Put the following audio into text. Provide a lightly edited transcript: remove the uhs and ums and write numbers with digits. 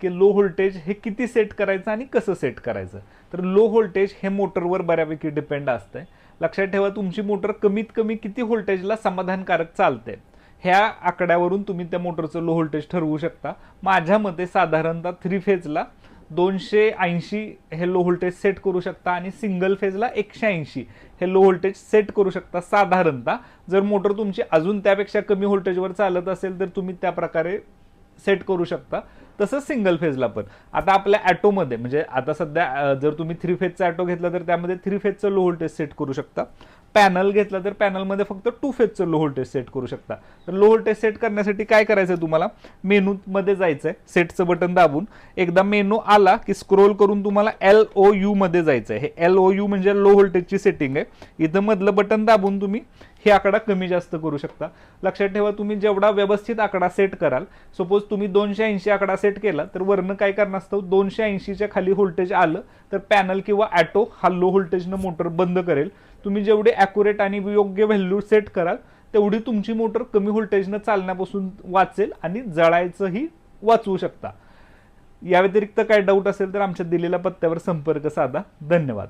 की low voltage हे किती सेट करायचं आणि कसं सेट करायचं. तर लो व्होल्टेज हे मोटरवर बऱ्यापैकी डिपेंड असतंय. लक्षात ठेवा तुमची मोटर कमीत कमी किती व्होल्टेजला समाधानकारक चालते ह्या आकड्यावरून तुम्ही त्या मोटरचं लो व्होल्टेज ठरवू शकता. माझ्या मते साधारणतः 3 फेजला 280 हे लो व्होल्टेज सेट करू शकता आणि सिंगल फेजला 180 हे लो व्होल्टेज सेट करू शकता साधारणतः. जर मोटर तुमची अजून त्यापेक्षा कमी व्होल्टेजवर चालत असेल तर तुम्ही त्या प्रकारे सेट करू शकता. तसंच सिंगल फेजला पण. आता आपल्या ॲटोमध्ये म्हणजे आता सध्या जर तुम्ही 3 फेजचा ॲटो घेतला तर त्यामध्ये 3 फेजचं लो व्होल्टेज सेट करू शकता. पॅनल घेतला तर पॅनलमध्ये फक्त 2 फेजचं लो व्होल्टेज सेट करू शकता. तर लो व्होल्टेज सेट करण्यासाठी काय करायचं तुम्हाला, मेनूमध्ये जायचं आहे, सेटचं बटन दाबून एकदा मेनू आला की स्क्रोल करून तुम्हाला LOU मध्ये जायचं आहे. हे LOU म्हणजे लो व्होल्टेजची सेटिंग आहे. इथं मधलं बटन दाबून तुम्ही हे आकडा कमी जास्त करू शकता. लक्षात ठेवा तुम्ही जेवढा व्यवस्थित आकडा सेट कराल, सपोज तुम्ही 280 आकडा सेट केला तर वरनं काय करणार असतं, 280च्या खाली व्होल्टेज आलं तर पॅनल किंवा ॲटो हा लो व्होल्टेजनं मोटर बंद करेल. तुम्ही जेवढे ॲक्युरेट आणि योग्य व्हॅल्यू सेट कराल तेवढी तुमची मोटर कमी व्होल्टेजनं चालण्यापासून वाचेल आणि जळायचंही वाचवू शकता. या व्यतिरिक्त काय डाऊट असेल तर आमच्या दिलेल्या पत्त्यावर संपर्क साधा. धन्यवाद.